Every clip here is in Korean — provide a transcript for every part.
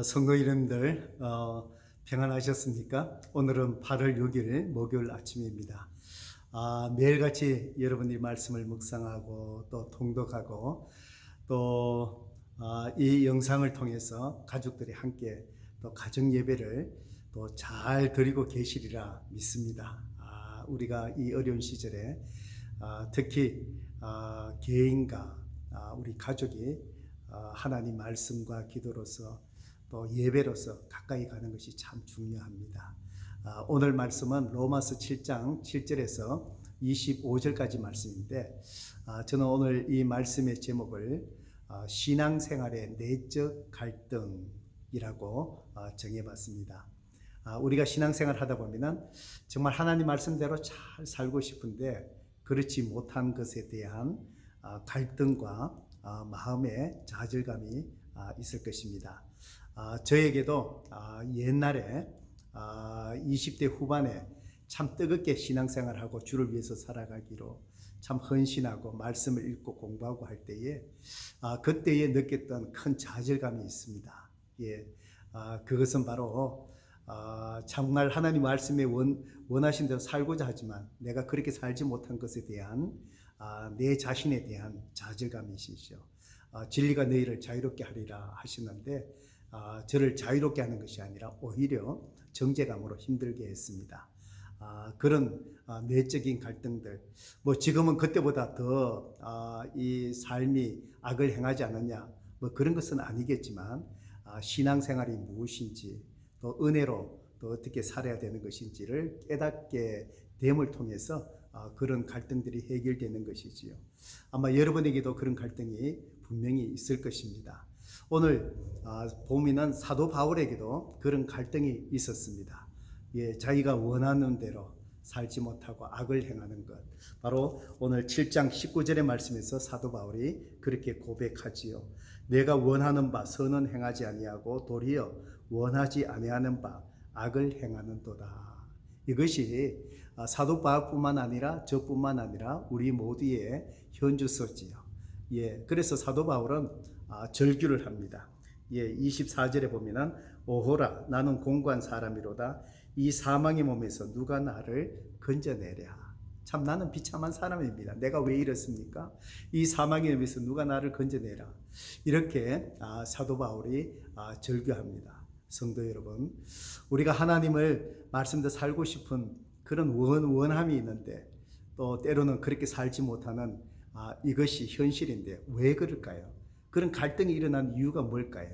성도 이름들 평안하셨습니까? 오늘은 8월 6일 목요일 아침입니다. 매일같이 여러분이 말씀을 묵상하고 또 통독하고 또 이 영상을 통해서 가족들이 함께 또 가정 예배를 또 잘 드리고 계시리라 믿습니다. 우리가 이 어려운 시절에 특히 개인과 우리 가족이 하나님 말씀과 기도로서 또 예배로서 가까이 가는 것이 참 중요합니다. 오늘 말씀은 로마서 7장 7절에서 25절까지 말씀인데 저는 오늘 이 말씀의 제목을 신앙생활의 내적 갈등이라고 정해봤습니다. 우리가 신앙생활 하다 보면 정말 하나님 말씀대로 잘 살고 싶은데 그렇지 못한 것에 대한 갈등과 마음의 좌절감이 있을 것입니다. 저에게도 옛날에 20대 후반에 참 뜨겁게 신앙생활하고 주를 위해서 살아가기로 참 헌신하고 말씀을 읽고 공부하고 할 때에 그때에 느꼈던 큰 좌절감이 있습니다. 그것은 바로 정말 하나님 말씀에 원하신 대로 살고자 하지만 내가 그렇게 살지 못한 것에 대한 내 자신에 대한 좌절감이시죠. 진리가 너희를 자유롭게 하리라 하시는데 저를 자유롭게 하는 것이 아니라 오히려 정죄감으로 힘들게 했습니다. 그런 내적인 갈등들, 지금은 그때보다 더 이 삶이 악을 행하지 않느냐, 그런 것은 아니겠지만 신앙생활이 무엇인지 또 은혜로 또 어떻게 살아야 되는 것인지를 깨닫게 됨을 통해서 그런 갈등들이 해결되는 것이지요. 아마 여러분에게도 그런 갈등이 분명히 있을 것입니다. 오늘 보면은 사도 바울에게도 그런 갈등이 있었습니다. 자기가 원하는 대로 살지 못하고 악을 행하는 것. 바로 오늘 7장 19절의 말씀에서 사도 바울이 그렇게 고백하지요. 내가 원하는 바 선은 행하지 아니하고 도리어 원하지 아니하는 바 악을 행하는도다. 이것이 사도 바울뿐만 아니라 저뿐만 아니라 우리 모두의 현주소지요. 그래서 사도 바울은 절규를 합니다. 24절에 보면은 오호라 나는 공고한 사람이로다 이 사망의 몸에서 누가 나를 건져내랴. 참 나는 비참한 사람입니다. 내가 왜 이렇습니까? 이 사망의 몸에서 누가 나를 건져내라. 이렇게 사도 바울이 절규합니다. 성도 여러분, 우리가 하나님을 말씀대로 살고 싶은 그런 원함이 있는데 또 때로는 그렇게 살지 못하는 이것이 현실인데 왜 그럴까요? 그런 갈등이 일어난 이유가 뭘까요?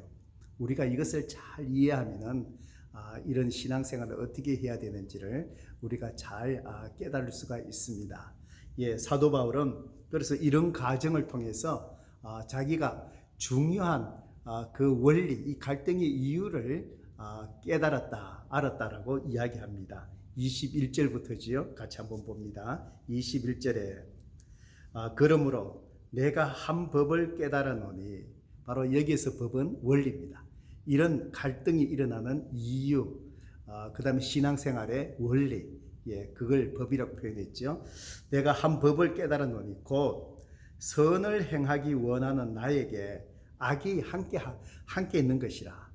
우리가 이것을 잘 이해하면 이런 신앙생활을 어떻게 해야 되는지를 우리가 잘 깨달을 수가 있습니다. 사도 바울은 그래서 이런 과정을 통해서 자기가 중요한 그 원리, 이 갈등의 이유를 깨달았다, 알았다라고 이야기합니다. 21절부터지요. 같이 한번 봅니다. 21절에 그러므로 내가 한 법을 깨달았노니, 바로 여기에서 법은 원리입니다. 이런 갈등이 일어나는 이유, 그 다음에 신앙생활의 원리, 그걸 법이라고 표현했죠. 내가 한 법을 깨달았노니 곧 선을 행하기 원하는 나에게 악이 함께 있는 것이라.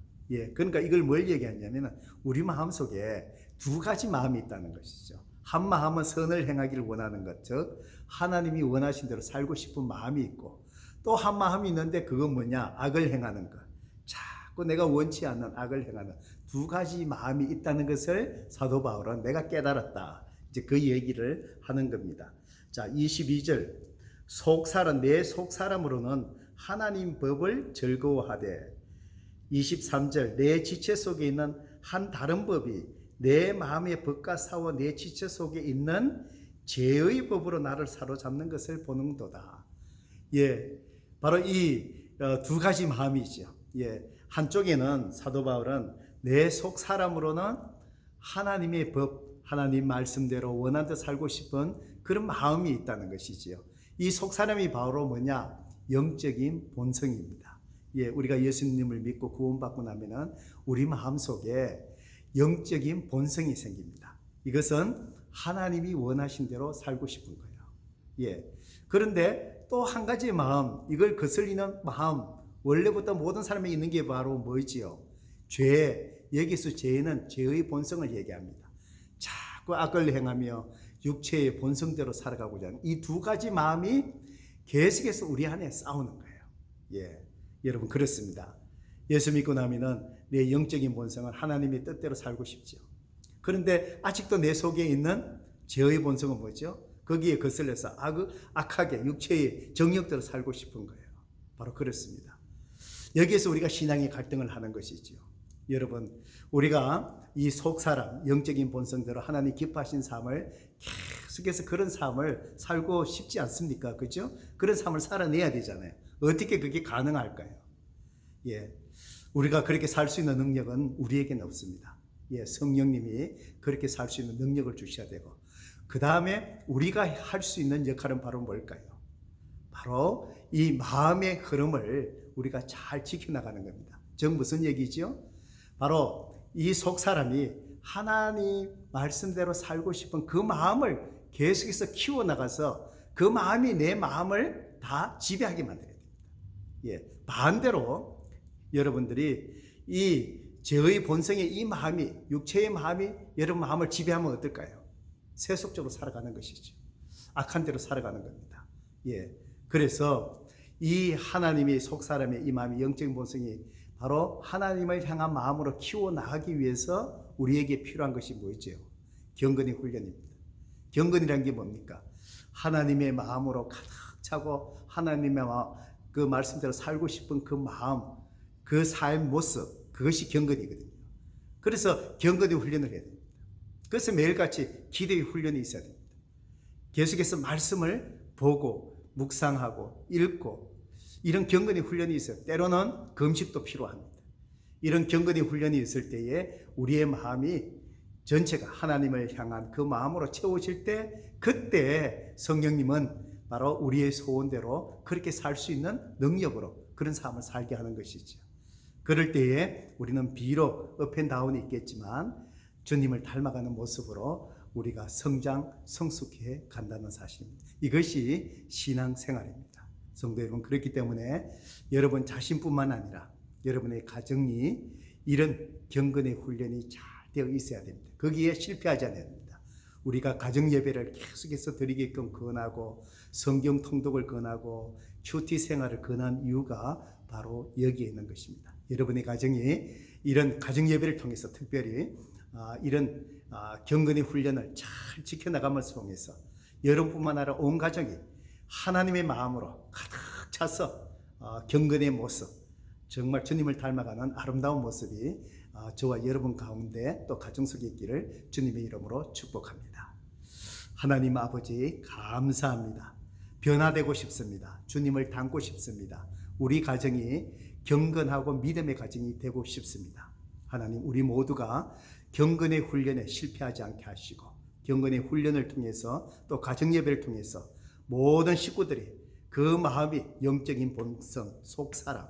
그러니까 이걸 뭘 얘기하냐면 우리 마음속에 두 가지 마음이 있다는 것이죠. 한 마음은 선을 행하기를 원하는 것, 즉 하나님이 원하신 대로 살고 싶은 마음이 있고, 또 한 마음이 있는데 그건 뭐냐? 악을 행하는 것. 자꾸 내가 원치 않는 악을 행하는 두 가지 마음이 있다는 것을 사도 바울은 내가 깨달았다. 이제 그 얘기를 하는 겁니다. 자, 22절. 내 속사람으로는 하나님 법을 즐거워하되, 23절. 내 지체 속에 있는 한 다른 법이 내 마음의 법과 싸워 내 지체 속에 있는 죄의 법으로 나를 사로잡는 것을 보는도다. 바로 이 두 가지 마음이죠. 한쪽에는 사도 바울은 내 속 사람으로는 하나님의 법, 하나님 말씀대로 원하는 데 살고 싶은 그런 마음이 있다는 것이지요. 이 속 사람이 바로 뭐냐? 영적인 본성입니다. 우리가 예수님을 믿고 구원받고 나면은 우리 마음속에 영적인 본성이 생깁니다. 이것은 하나님이 원하신 대로 살고 싶은 거예요. 그런데 또 한 가지의 마음, 이걸 거슬리는 마음, 원래부터 모든 사람이 있는 게 바로 뭐지요? 죄, 여기서 죄는 죄의 본성을 얘기합니다. 자꾸 악을 행하며 육체의 본성대로 살아가고자 하는 이 두 가지 마음이 계속해서 우리 안에 싸우는 거예요. 예, 여러분 그렇습니다. 예수 믿고 나면은 내 영적인 본성은 하나님의 뜻대로 살고 싶죠. 그런데 아직도 내 속에 있는 죄의 본성은 뭐죠? 거기에 거슬려서 악하게 육체의 정욕대로 살고 싶은 거예요. 바로 그렇습니다. 여기에서 우리가 신앙의 갈등을 하는 것이죠. 여러분, 우리가 이 속사람, 영적인 본성대로 하나님 기뻐하신 삶을 계속해서 그런 삶을 살고 싶지 않습니까? 그죠? 그런 삶을 살아내야 되잖아요. 어떻게 그게 가능할까요? 예, 우리가 그렇게 살 수 있는 능력은 우리에게는 없습니다. 예, 성령님이 그렇게 살 수 있는 능력을 주셔야 되고, 그 다음에 우리가 할 수 있는 역할은 바로 뭘까요? 바로 이 마음의 흐름을 우리가 잘 지켜나가는 겁니다. 즉 무슨 얘기죠? 바로 이 속사람이 하나님 말씀대로 살고 싶은 그 마음을 계속해서 키워나가서 그 마음이 내 마음을 다 지배하게 만들어야 됩니다. 예, 반대로 여러분들이 이 죄의 본성의 이 마음이, 육체의 마음이 여러분 마음을 지배하면 어떨까요? 세속적으로 살아가는 것이죠. 악한 대로 살아가는 겁니다. 예, 그래서 이 하나님의 속사람의 이 마음이, 영적인 본성이 바로 하나님을 향한 마음으로 키워나가기 위해서 우리에게 필요한 것이 뭐죠? 경건의 훈련입니다. 경건이란 게 뭡니까? 하나님의 마음으로 가득 차고 하나님의 그 말씀대로 살고 싶은 그 마음, 그 삶 모습, 그것이 경건이거든요. 그래서 경건의 훈련을 해야 됩니다. 그래서 매일같이 기도의 훈련이 있어야 됩니다. 계속해서 말씀을 보고 묵상하고 읽고 이런 경건의 훈련이 있어요. 때로는 금식도 필요합니다. 이런 경건의 훈련이 있을 때에 우리의 마음이 전체가 하나님을 향한 그 마음으로 채워질 때, 그때 성령님은 바로 우리의 소원대로 그렇게 살 수 있는 능력으로 그런 삶을 살게 하는 것이죠. 그럴 때에 우리는 비록 업앤다운이 있겠지만 주님을 닮아가는 모습으로 우리가 성장, 성숙해 간다는 사실입니다. 이것이 신앙생활입니다. 성도 여러분, 그렇기 때문에 여러분 자신뿐만 아니라 여러분의 가정이 이런 경건의 훈련이 잘 되어 있어야 됩니다. 거기에 실패하지 않아야 됩니다. 우리가 가정 예배를 계속해서 드리게끔 권하고 성경 통독을 권하고 큐티 생활을 권한 이유가 바로 여기에 있는 것입니다. 여러분의 가정이 이런 가정 예배를 통해서 특별히 이런 경건의 훈련을 잘 지켜나가면서 통해서 여러분뿐만 아니라 온 가정이 하나님의 마음으로 가득 차서 경건의 모습, 정말 주님을 닮아가는 아름다운 모습이 저와 여러분 가운데 또 가정 속에 있기를 주님의 이름으로 축복합니다. 하나님 아버지 감사합니다. 변화되고 싶습니다. 주님을 닮고 싶습니다. 우리 가정이 경건하고 믿음의 가정이 되고 싶습니다. 하나님, 우리 모두가 경건의 훈련에 실패하지 않게 하시고 경건의 훈련을 통해서 또 가정 예배를 통해서 모든 식구들이 그 마음이 영적인 본성, 속사람,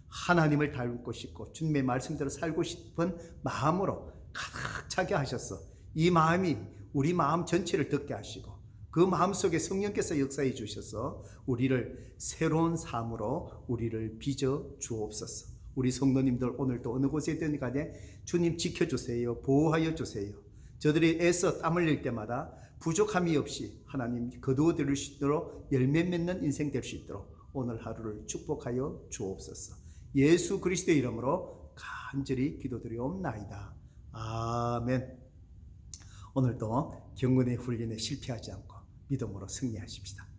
하나님을 닮고 싶고 주님의 말씀대로 살고 싶은 마음으로 가득 차게 하셔서 이 마음이 우리 마음 전체를 듣게 하시고 그 마음속에 성령께서 역사해 주셔서 우리를 새로운 삶으로 우리를 빚어 주옵소서. 우리 성도님들 오늘도 어느 곳에 있든 간에 주님 지켜주세요. 보호하여 주세요. 저들이 애써 땀 흘릴 때마다 부족함이 없이 하나님 거두어 드릴 수 있도록 열매 맺는 인생 될 수 있도록 오늘 하루를 축복하여 주옵소서. 예수 그리스도의 이름으로 간절히 기도드리옵나이다. 아멘. 오늘도 경건의 훈련에 실패하지 않고 믿음으로 승리하십시다.